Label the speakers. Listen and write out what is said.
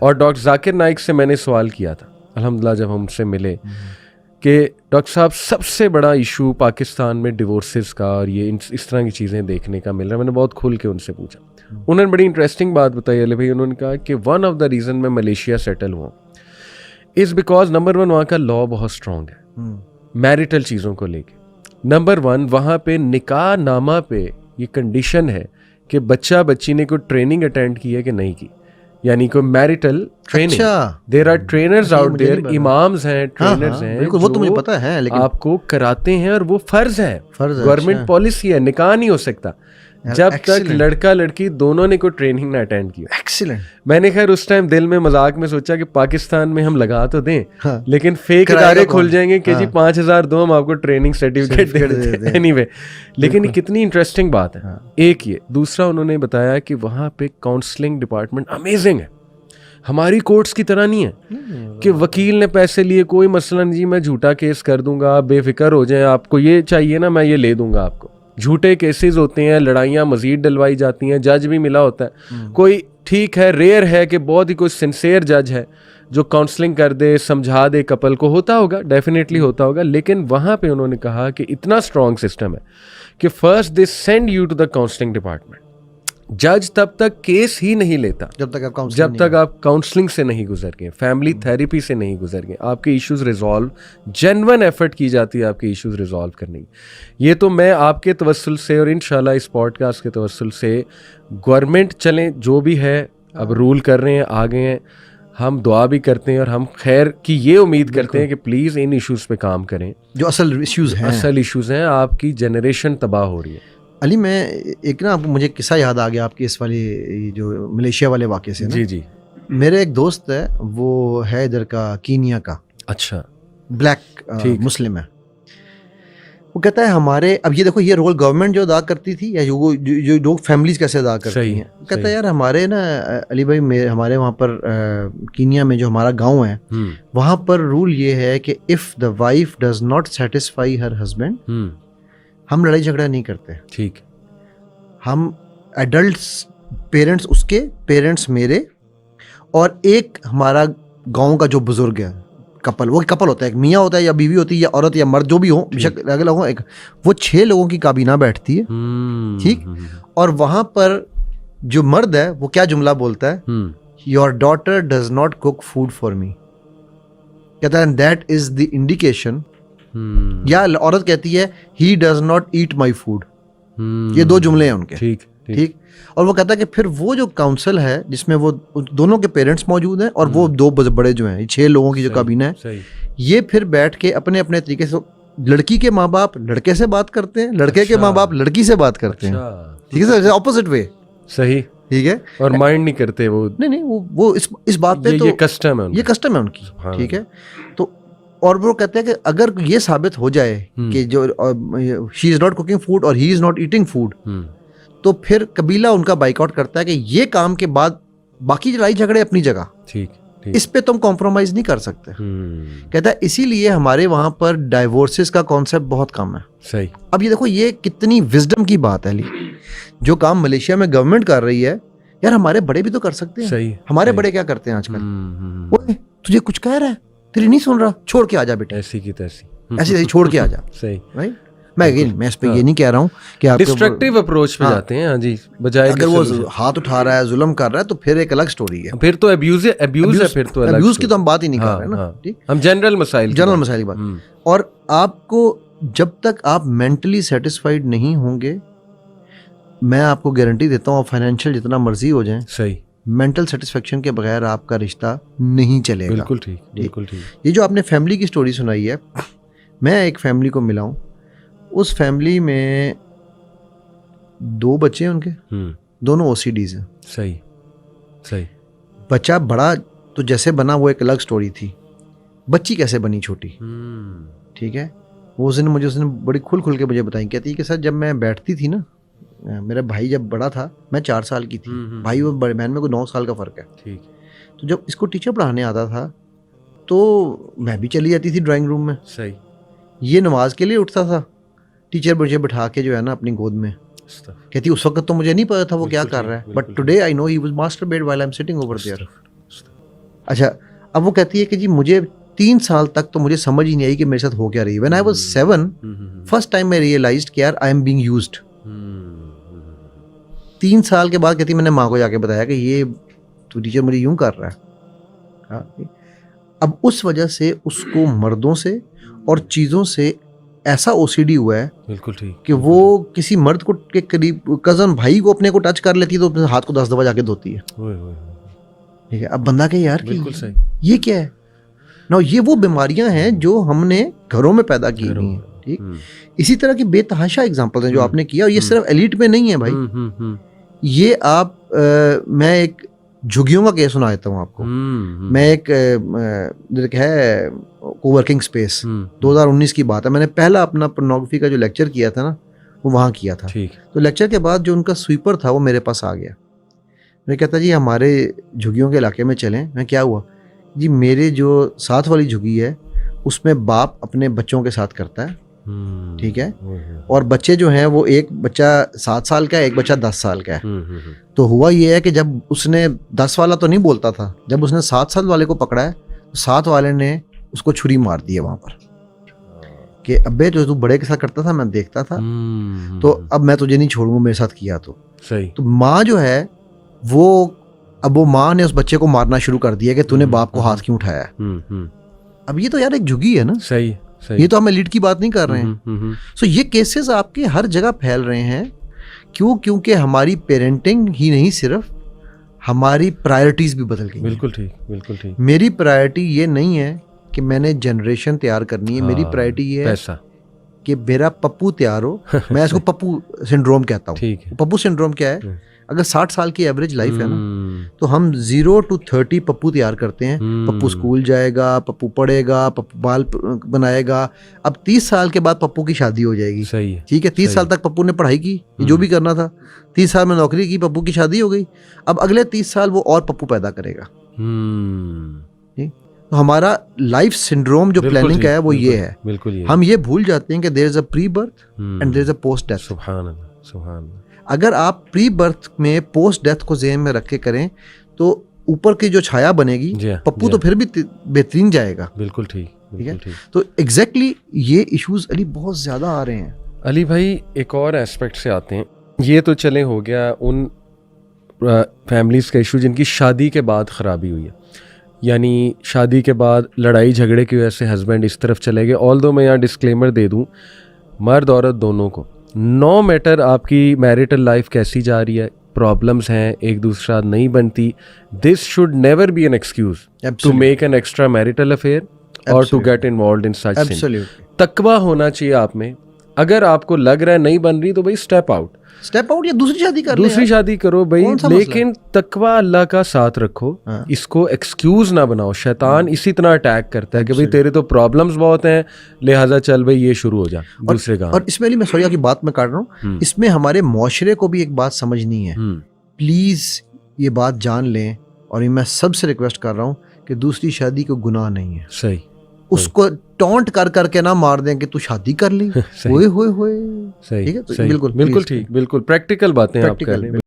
Speaker 1: اور ڈاکٹر ذاکر نائک سے میں نے سوال کیا تھا الحمدللہ جب ہم ان سے ملے کہ ڈاکٹر صاحب سب سے بڑا ایشو پاکستان میں ڈیورسز کا اور یہ اس طرح کی چیزیں دیکھنے کا مل رہا ہے. میں نے بہت کھل کے ان سے پوچھا. انہوں نے بڑی انٹرسٹنگ بات بتائی علی بھائی. انہوں نے کہا کہ ون آف دا ریزن میں ملیشیا سیٹل ہوا از بیکاز نمبر 1 وہاں کا لا بہت اسٹرانگ ہے میرٹل چیزوں کو لے کے. نمبر 1 وہاں پہ نکاح نامہ پہ یہ کنڈیشن ہے کہ بچہ بچی نے کوئی ٹریننگ اٹینڈ کی ہے کہ نہیں کی, یعنی کوئی marital training. There are trainers out there, امامز ہیں, ٹرینرز ہیں,
Speaker 2: وہ تو مجھے پتا ہے, لیکن
Speaker 1: آپ کو کراتے ہیں اور وہ فرض ہے, گورنمنٹ پالیسی ہے. نکاح نہیں ہو سکتا جب تک لڑکا لڑکی دونوں نے کوئی ٹریننگ نہ اٹینڈ کی.
Speaker 2: ایکسیلنٹ.
Speaker 1: میں نے خیر اس ٹائم دل میں مذاق میں سوچا کہ پاکستان میں ہم لگا تو دیں لیکن فیک ادارے کھل جائیں گے کہ جی 5,000 دو ہم آپ کو ٹریننگ سرٹیفکیٹ دے دیتے ہیں. اینی وے, لیکن یہ کتنی انٹرسٹنگ بات ہے. ایک یہ, دوسرا انہوں نے بتایا کہ وہاں پہ کاؤنسلنگ ڈپارٹمنٹ امیزنگ ہے. ہماری کورٹس کی طرح نہیں ہے کہ وکیل نے پیسے لیے, کوئی مسئلہ نہیں جی میں جھوٹا کیس کر دوں گا, آپ بے فکر ہو جائیں, آپ کو یہ چاہیے نا میں یہ لے دوں گا آپ کو. جھوٹے کیسز ہوتے ہیں, لڑائیاں مزید ڈلوائی جاتی ہیں, جج بھی ملا ہوتا ہے کوئی, ٹھیک ہے ریئر ہے کہ بہت ہی کوئی سنسیئر جج ہے جو کاؤنسلنگ کر دے, سمجھا دے کپل کو. ہوتا ہوگا, ڈیفینیٹلی ہوتا ہوگا, لیکن وہاں پہ انہوں نے کہا کہ اتنا اسٹرانگ سسٹم ہے کہ first they send you to the counselling department. جج تب تک کیس ہی نہیں لیتا جب تک آپ کاؤنسلنگ سے نہیں گزر گئے, فیملی تھیراپی سے نہیں گزر گئے, آپ کے ایشوز ریزالو, جینون ایفرٹ کی جاتی ہے آپ کے ایشوز ریزالو کرنے کی. یہ تو میں آپ کے توسل سے اور انشاءاللہ اس پوڈ کاسٹ کے توسل سے گورنمنٹ چلیں جو بھی ہے اب رول کر رہے ہیں, آگے ہیں, ہم دعا بھی کرتے ہیں اور ہم خیر کی یہ امید کرتے ہیں کہ پلیز ان ایشوز پہ کام کریں جو اصل ایشوز ہیں. آپ کی جنریشن تباہ ہو رہی ہے.
Speaker 2: علی میں ایک نا مجھے قصہ یاد آ گیا آپ کے اس والی جو ملیشیا والے واقعے سے.
Speaker 1: جی جی.
Speaker 2: میرے ایک دوست ہے, وہ ہے ادھر کا کینیا کا.
Speaker 1: اچھا.
Speaker 2: بلیک مسلم ہے. وہ کہتا ہے ہمارے, اب یہ دیکھو یہ رول گورنمنٹ جو ادا کرتی تھی یا جو لوگ فیملیز کیسے ادا کرتی ہیں. کہتا ہے یار ہمارے نا علی بھائی ہمارے وہاں پر کینیا میں جو ہمارا گاؤں ہے وہاں پر رول یہ ہے کہ if the wife does not satisfy her husband, ہم لڑائی جھگڑا نہیں کرتے.
Speaker 1: ٹھیک.
Speaker 2: ہم ایڈلٹس, پیرنٹس اس کے, پیرنٹس میرے, اور ایک ہمارا گاؤں کا جو بزرگ ہے, کپل, وہ کپل ہوتا ہے, ایک میاں ہوتا ہے یا بیوی ہوتی ہے یا عورت یا مرد جو بھی ہو, الگ الگ ہوں, ایک وہ 6 لوگوں کی کابینہ بیٹھتی ہے. ٹھیک. اور وہاں پر جو مرد ہے وہ کیا جملہ بولتا ہے, your daughter does not cook food for me. کہتا ہے دیٹ از دی انڈیکیشن, یا عورت کہتی ہے he does not eat my food. یہ 2 جملے ہیں ان کے. ٹھیک. اور وہ کہتا ہے کہ پھر وہ جو کاؤنسل ہے جس میں وہ دونوں کے پیرنٹس موجود ہیں اور وہ 2 بڑے جو ہیں, 6 لوگوں کی جو کابینہ ہے, یہ پھر بیٹھ کے اپنے اپنے طریقے سے لڑکی کے ماں باپ لڑکے سے بات کرتے ہیں, لڑکے کے ماں باپ لڑکی سے بات کرتے ہیں. ٹھیک ہے سر, اپوزٹ وے.
Speaker 1: صحیح. ٹھیک ہے. اور مائنڈ نہیں کرتے وہ,
Speaker 2: نہیں وہ اس بات پہ تو یہ کسٹم ہے ان کی. ٹھیک ہے. تو اور وہ کہتے ہیں کہ اگر یہ ثابت ہو جائے کہ جو شی از ناٹ کوکنگ فوڈ اور ہی از ناٹ ایٹنگ فوڈ, تو پھر قبیلہ ان کا بائک آؤٹ کرتا ہے کہ یہ کام کے بعد باقی لڑائی جھگڑے اپنی جگہ, اس پہ تم کمپرومائز نہیں کر سکتے. کہتا ہے اسی لیے ہمارے وہاں پر ڈائیورسز کا کانسیپٹ بہت کم ہے.
Speaker 1: صحیح.
Speaker 2: اب یہ دیکھو یہ کتنی وزڈم کی بات ہے علی, جو کام ملیشیا میں گورنمنٹ کر رہی ہے یار ہمارے بڑے بھی تو کر سکتے ہیں.
Speaker 1: صحیح.
Speaker 2: ہمارے بڑے کیا کرتے ہیں آج کل, تجھے کچھ کہہ رہا ہے, تیری نہیں سن رہا, چھوڑ کے آ جا بیٹا,
Speaker 1: ایسی کی تیسی,
Speaker 2: ایسی چھوڑ کے آ جا.
Speaker 1: صحیح.
Speaker 2: میں اس پہ یہ نہیں کہہ رہا ہوں کہ آپ
Speaker 1: ڈسٹرکٹیو اپروچ پہ جاتے ہیں. ہاں جی, بجائے
Speaker 2: اگر وہ ہاتھ اٹھا رہا ہے, ظلم کر رہا ہے, تو پھر ایک الگ سٹوری ہے.
Speaker 1: پھر تو ابیوز ہے, پھر تو
Speaker 2: ابیوز کی تو ہم بات ہی نہیں کر رہے نا. ٹھیک,
Speaker 1: ہم جنرل مسائل
Speaker 2: کی بات. اور آپ کو جب تک آپ مینٹلی سیٹسفائیڈ نہیں ہوں گے, میں آپ کو گارنٹی دیتا ہوں, آپ فائنینشیل جتنا مرضی ہو جائیں,
Speaker 1: صحیح,
Speaker 2: مینٹل سیٹسفیکشن کے بغیر آپ کا رشتہ نہیں چلے گا.
Speaker 1: بالکل ٹھیک, بالکل ٹھیک.
Speaker 2: یہ جو آپ نے فیملی کی سٹوری سنائی ہے, میں ایک فیملی کو ملا ہوں, اس فیملی میں 2 بچے ہیں ان کے, دونوں OCDs ہیں.
Speaker 1: صحیح صحیح.
Speaker 2: بچہ بڑا تو جیسے بنا وہ ایک الگ سٹوری تھی, بچی کیسے بنی چھوٹی. ٹھیک ہے. وہ اس نے بڑی کھل کے مجھے بتائی, کہتی کہ سر جب میں بیٹھتی تھی نا, میرا بھائی جب بڑا تھا, میں 4 سال کی تھی, بھائی وہ بڑے بہن میں کوئی 9 سال کا فرق ہے. ٹھیک. تو جب اس کو ٹیچر پڑھانے آتا تھا تو میں بھی چلی جاتی تھی ڈرائنگ روم میں.
Speaker 1: صحیح.
Speaker 2: یہ نماز کے لیے اٹھتا تھا, ٹیچر مجھے بٹھا کے جو ہے نا اپنی گود میں, کہتی اس وقت تو مجھے نہیں پتا تھا وہ کیا کر رہا ہے, but today I know he was masturbate while I am sitting over there. اچھا اب وہ کہتی ہے کہ جی مجھے 3 سال تک تو مجھے سمجھ ہی نہیں آئی کہ میرے ساتھ ہو کیا رہی ہے. When I was 7 first time میں ریئلائزڈ کہ یار آئی ایم بینگ یوزڈ. 3 سال کے بعد کہتی میں نے ماں کو جا کے بتایا کہ یہ تو ٹیچر مجھے یوں کر رہا ہے. اب اس وجہ سے اس کو مردوں سے اور چیزوں سے ایسا او سی ڈی ہوا ہے
Speaker 1: بالکل ٹھیک
Speaker 2: کہ وہ کسی مرد کو کے قریب کزن بھائی کو اپنے کو ٹچ کر لیتی ہے تو اپنے ہاتھ کو 10 دفعہ جا کے دھوتی ہے. ٹھیک ہے, اب بندہ کہ یار
Speaker 1: بالکل صحیح,
Speaker 2: یہ کیا ہے نا. یہ وہ بیماریاں ہیں جو ہم نے گھروں میں پیدا کی ہوئی ہیں. ٹھیک, اسی طرح کی بے تحاشا اگزامپل ہیں جو آپ نے کیا, اور یہ صرف ایلیٹ میں نہیں ہے بھائی. یہ آپ میں ایک جھگیوں کا کیس سنا دیتا ہوں آپ کو. میں ایک ہے کو ورکنگ اسپیس 2019 کی بات ہے, میں نے پہلا اپنا پورنوگرافی کا جو لیکچر کیا تھا نا وہ وہاں کیا تھا. تو لیکچر کے بعد جو ان کا سویپر تھا وہ میرے پاس آ گیا. میں کہتا جی ہمارے جھگیوں کے علاقے میں چلیں. میں کیا ہوا جی, میرے جو ساتھ والی جھگی ہے اس میں باپ اپنے بچوں کے ساتھ کرتا ہے. ٹھیک ہے, اور بچے جو ہیں وہ ایک بچہ 7 سال کا ہے, ایک بچہ 10 سال کا ہے. تو ہوا یہ ہے کہ جب اس نے 10 والا تو نہیں بولتا تھا, جب اس نے 7 سال والے کو پکڑا ہے تو 7 والے نے اس کو چھری مار دی ہے وہاں پر کہ ابے جو تو بڑے کے ساتھ کرتا تھا میں دیکھتا تھا, تو اب میں تجھے نہیں چھوڑوں گا, میرے ساتھ کیا تو صحیح. تو ماں جو ہے وہ اب وہ ماں نے اس بچے کو مارنا شروع کر دیا کہ تو نے باپ کو ہاتھ کیوں اٹھایا ہے. اب یہ تو یار ایک جھگی ہے نا. صحیح, یہ تو ہم ایلیٹ کی بات نہیں کر رہے ہیں. سو یہ کیسز آپ کے ہر جگہ پھیل رہے ہیں. کیوں؟ کیونکہ ہماری پیرنٹنگ ہی نہیں, صرف ہماری پرائرٹیز بھی بدل گئی. بالکل ٹھیک, بالکل ٹھیک. میری پرائرٹی یہ نہیں ہے کہ میں نے جنریشن تیار کرنی ہے, میری پرائرٹی یہ ہے کہ میرا پپو تیار ہو. میں اس کو پپو سنڈروم کہتا ہوں. پپو سنڈروم کیا ہے؟ اگر 60 سال کی ایوریج لائف ہے نا تو ہم 0 to 30 پپو تیار کرتے ہیں. پپو اسکول جائے گا, پپو پڑھے گا, پپو بال بنائے گا. اب 30 سال کے بعد پپو کی شادی ہو جائے گی. ٹھیک ہے, 30 سال تک پپو نے پڑھائی کی, جو بھی کرنا تھا. 30 سال میں نوکری کی, پپو کی شادی ہو گئی. اب اگلے 30 سال وہ اور پپو پیدا کرے گا. تو ہمارا لائف سنڈروم جو پلاننگ کا ہے وہ یہ ہے. ہم یہ بھول جاتے ہیں کہ there is a pre birth and there is a post death. سبحان اللہ, سبحان اللہ. اگر آپ پری برتھ میں پوسٹ ڈیتھ کو ذہن میں رکھ کے کریں تو اوپر کی جو چھایا بنے گی پپو تو پھر بھی بہترین جائے گا. بالکل ٹھیک, ٹھیک ہے. تو ایگزیکٹلی یہ ایشوز علی بہت زیادہ آ رہے ہیں.
Speaker 1: علی بھائی ایک اور ایسپیکٹ سے آتے ہیں. یہ تو چلے ہو گیا ان فیملیز کا ایشو جن کی شادی کے بعد خرابی ہوئی ہے, یعنی شادی کے بعد لڑائی جھگڑے کی وجہ سے ہسبینڈ اس طرف چلے گئے. آل دو میں یہاں ڈسکلیمر دے دوں, مرد عورت دونوں کو نو میٹر آپ کی میریٹل لائف کیسی جا رہی ہے, پرابلمس ہیں, ایک دوسرا نہیں بنتی, this should never be an excuse to make an extra marital affair اور to get involved in such thing. تقویٰ ہونا چاہیے آپ میں. اگر آپ کو لگ رہا ہے نہیں بن رہی تو بھائی اسٹیپ آؤٹ
Speaker 2: یا دوسری شادی کر
Speaker 1: دوسری شادی کرو بھائی, لیکن تقویٰ اللہ کا ساتھ رکھو. اس کو ایکسکیوز نہ بناؤ. شیطان اسی طرح اٹیک کرتا ہے کہ بھائی تیرے تو پرابلمز بہت ہیں لہٰذا چل بھائی یہ شروع ہو جا دوسرے کا.
Speaker 2: اور اس میں میں سوریا کی بات میں کاٹ رہا ہوں, اس میں ہمارے معاشرے کو بھی ایک بات سمجھنی ہے. پلیز یہ بات جان لیں, اور یہ میں سب سے ریکویسٹ کر رہا ہوں کہ دوسری شادی کو گناہ نہیں ہے. صحیح, اس کو ٹونٹ کر کے نہ مار دیں کہ تو شادی کر لی. ہوئے صحیح, بالکل بالکل ٹھیک, بالکل پریکٹیکل باتیں آپ کر رہے ہیں.